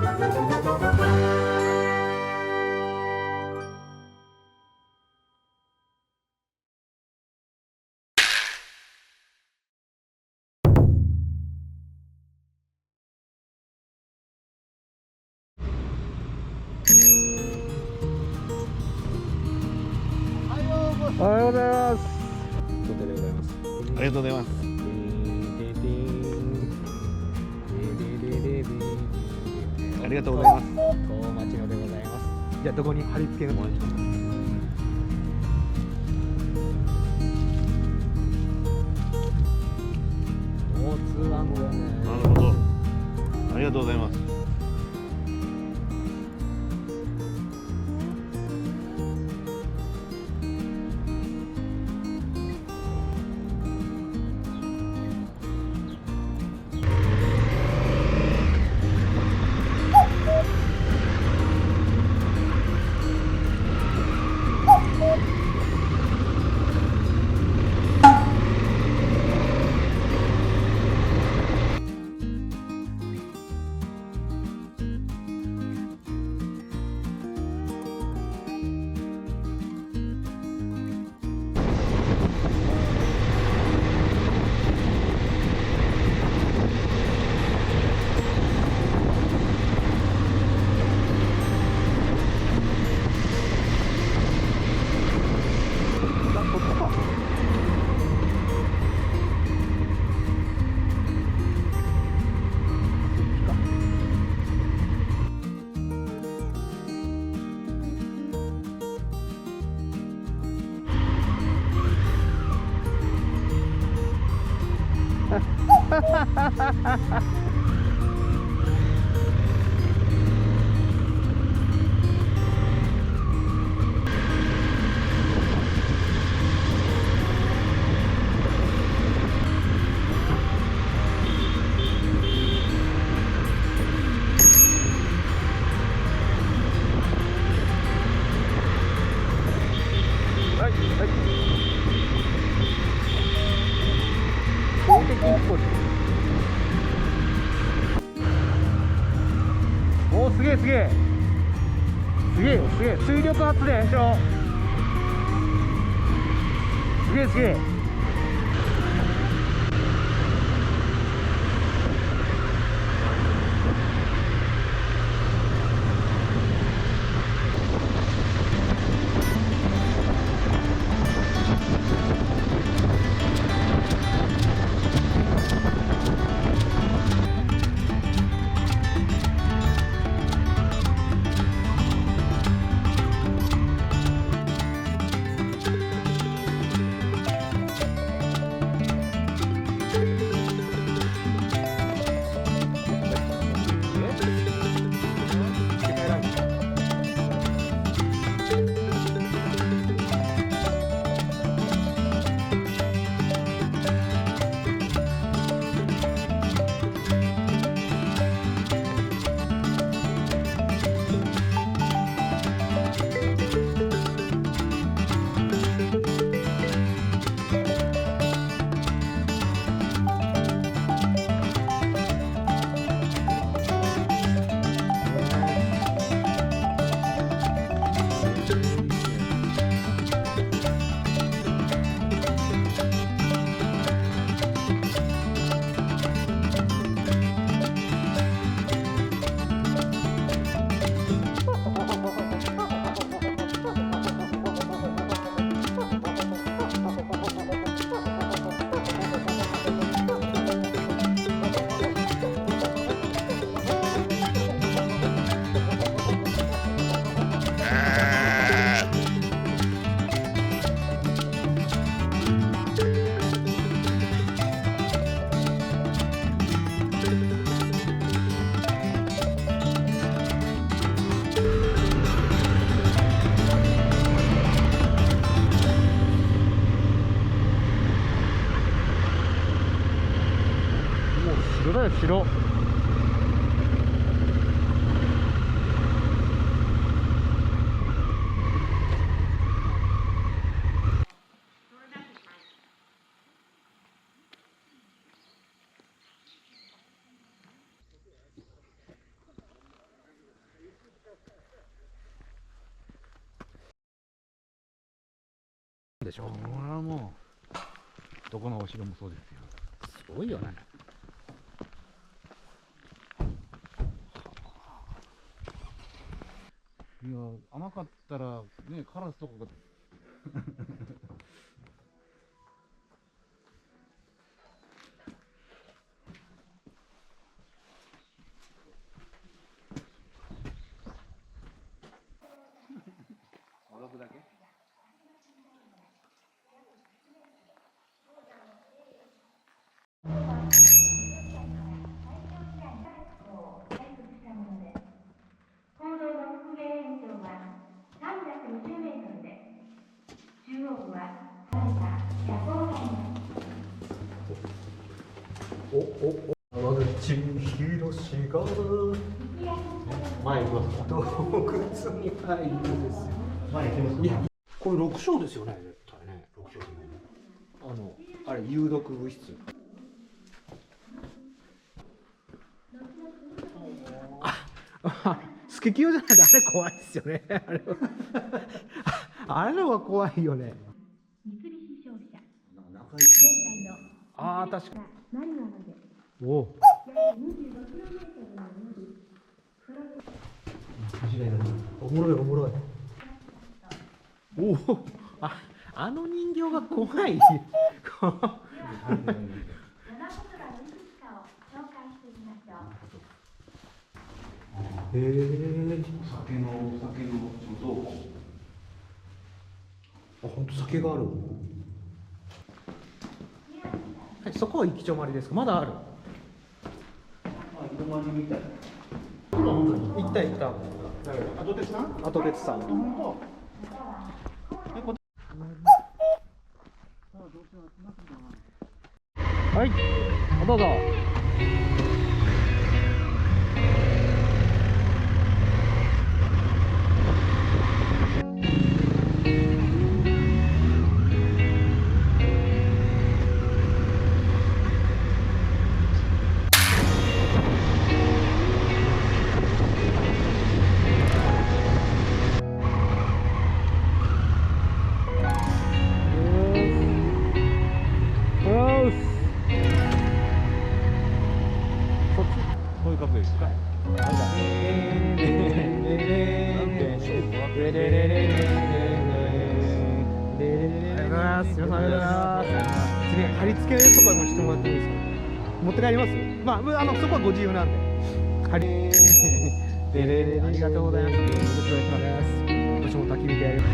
おはようございます。ありがとうございます。ありがとうございます。東町野でございます。じゃあどこに貼り付けるの？交通安全。なるほど。ありがとうございます。おー、すげえすげえすげえすげえ、水力発電所、すげえすげえ。城だよ、城。でしょ。これはもうどこのお城もそうですよ。すごいよね。いや甘かったらねカラスとかが戻くだけ。坑道の復元延長は320メートルで、中央部は離れた夜行ライン。山口博士が前行きますか。洞窟に入るんですよ。前行きますか。いや、これ6章ですよね、絶対ね。6章。あれ有毒物質。スケキヨじゃないとあれ怖いですよね。あれは怖いよね。三菱商社。現在のああ、確かに。マリナまでおお。約25キロメートルのおもろいおもろい。おお。あの人形が怖い。花言葉のいくつかを紹介してみましょう。へえ。酒の貯蔵庫。あ、本当酒がある。はい、そこは行き止まりですか。まだある。井戸まりみたい。行った行った。後鉄さん。後別さん。はいどうぞ。こういう格好ですか。次貼り付けとかもしてもらっていいですか。持って帰ります。まあそこはご自由なんで。貼り。ありがとうございます。よろしくお願いします。私も焚き火でやります。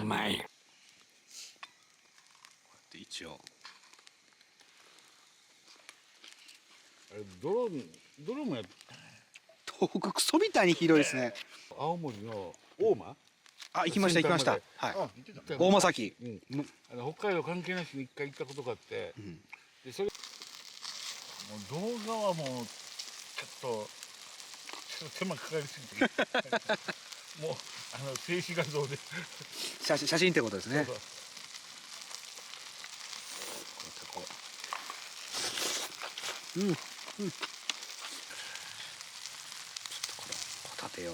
うまい。で一応泥もやっ東北クソみたいに広いですね。青森の大間。あ、行きました行きました。はい。大間崎。北海道関係なしに一回行ったことがあって、でそれもう動画はもうちょっと手間かかりすぎてもう静止画像で写真ってことですね。そううんうん。ちょっとこれホタテを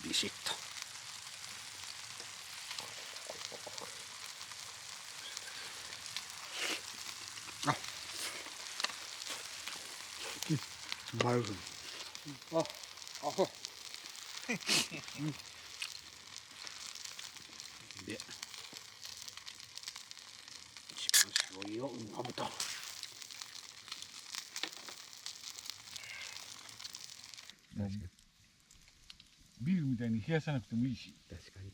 ビシッと。あ、うまい。あ、そう。で、一番白いを飲むと。ビールみたいに冷やさなくてもいいし。確かに。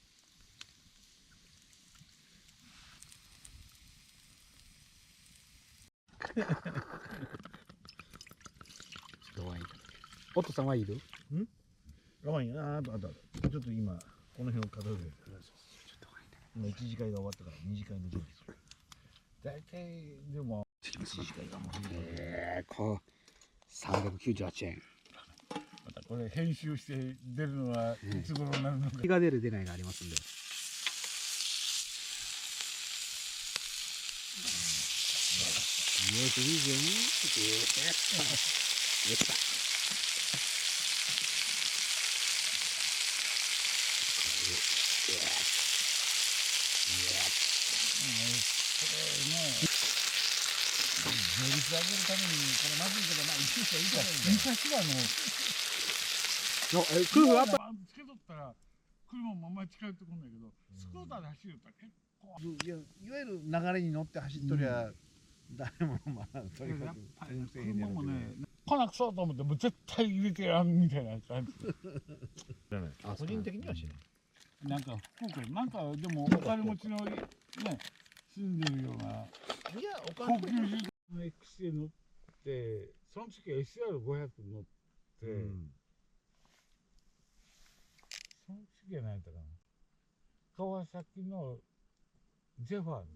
お父さんはいる？我慢やなあとちょっと今この辺を片付けて今1次会が終わったから2次会の準備する。大体でも1次会がもうこう398円。またこれ編集して出るのはいつ頃になるのか。日が出る出ないがありますんで。税率上げるためにこれまずいけどまあ一緒にいいから昔は夫婦あったつけとったら車もあんまり近寄ってこないけどスクーターで走ると結構いわゆる流れに乗って走っとりゃ、誰もまあとにかく車もね来なくそうと思ってもう絶対入れてやんみたいな感じ。個人的にはしない。なんか福岡なんかでもお金持ちのね住んでるようないやお高金級車の XA 乗ってその時は SR500 乗って、その次は何やったかな川崎のゼファー乗った。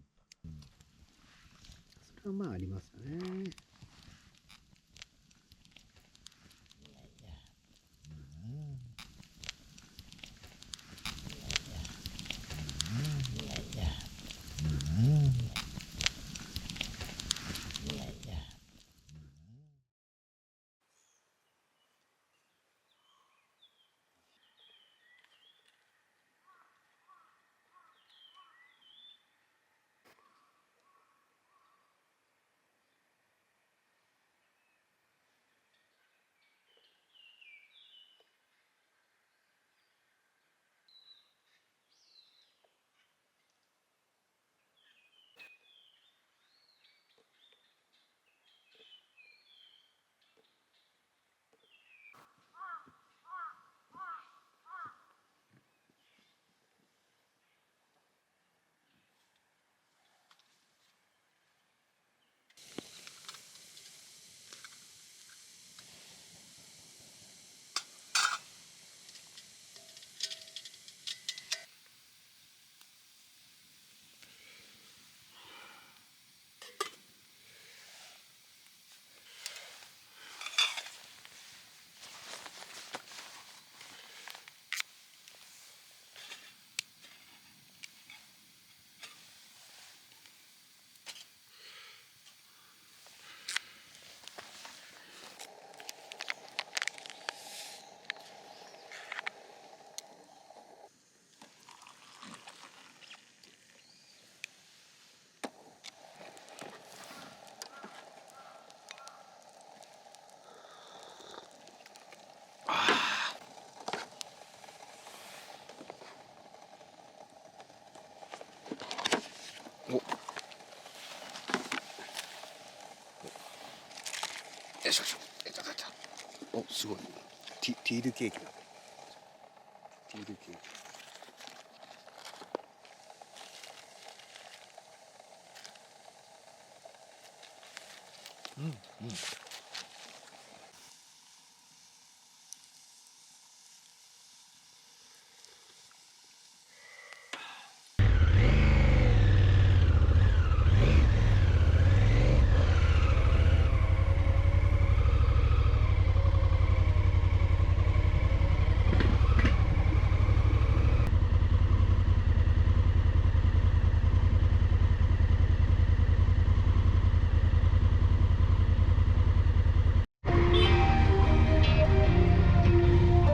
それはまあありますよね。よいしょよいしょ。お、すごい。ティールケーキだ。ティールケーキ。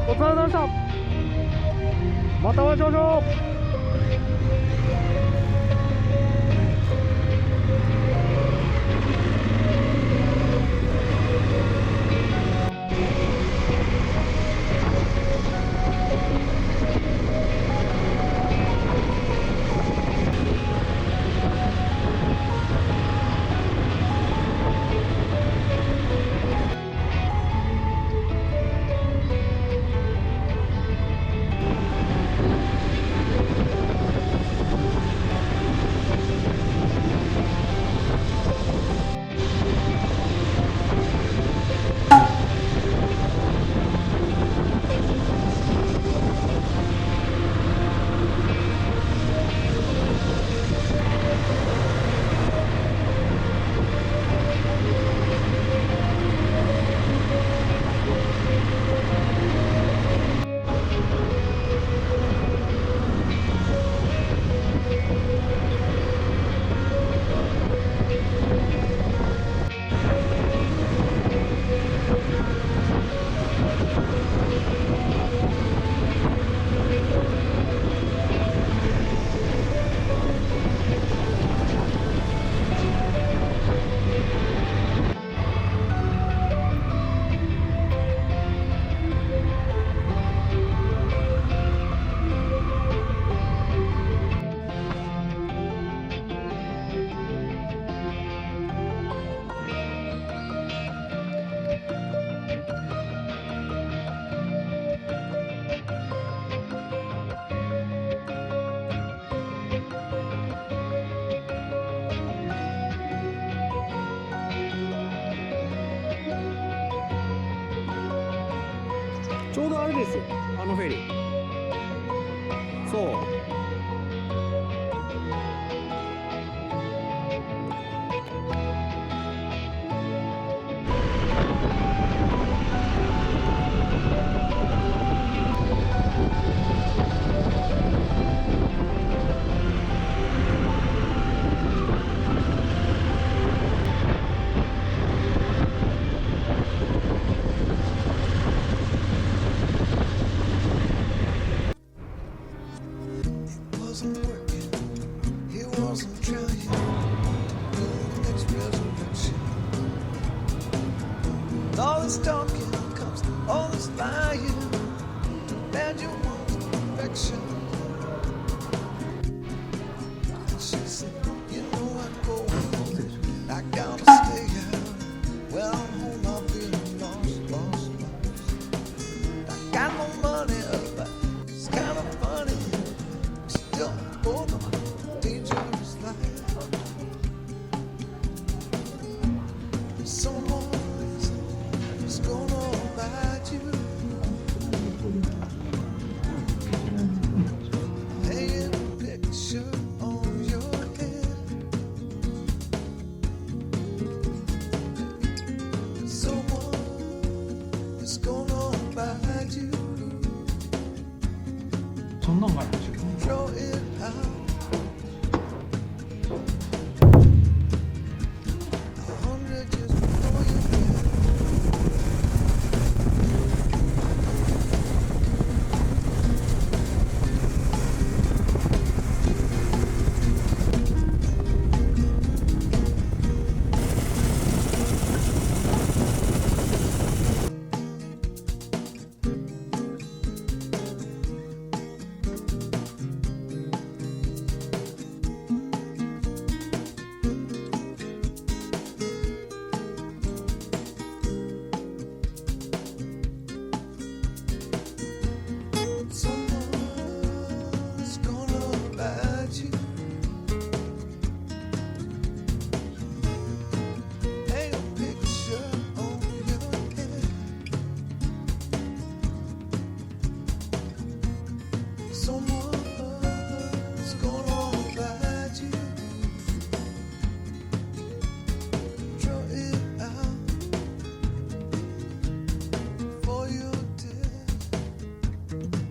お疲れ様でした。またお会いしましょう。ちょうどあれですよ、あのフェリー。そう。Wasn't working, he wasn't trying. Next resolution. All this talking.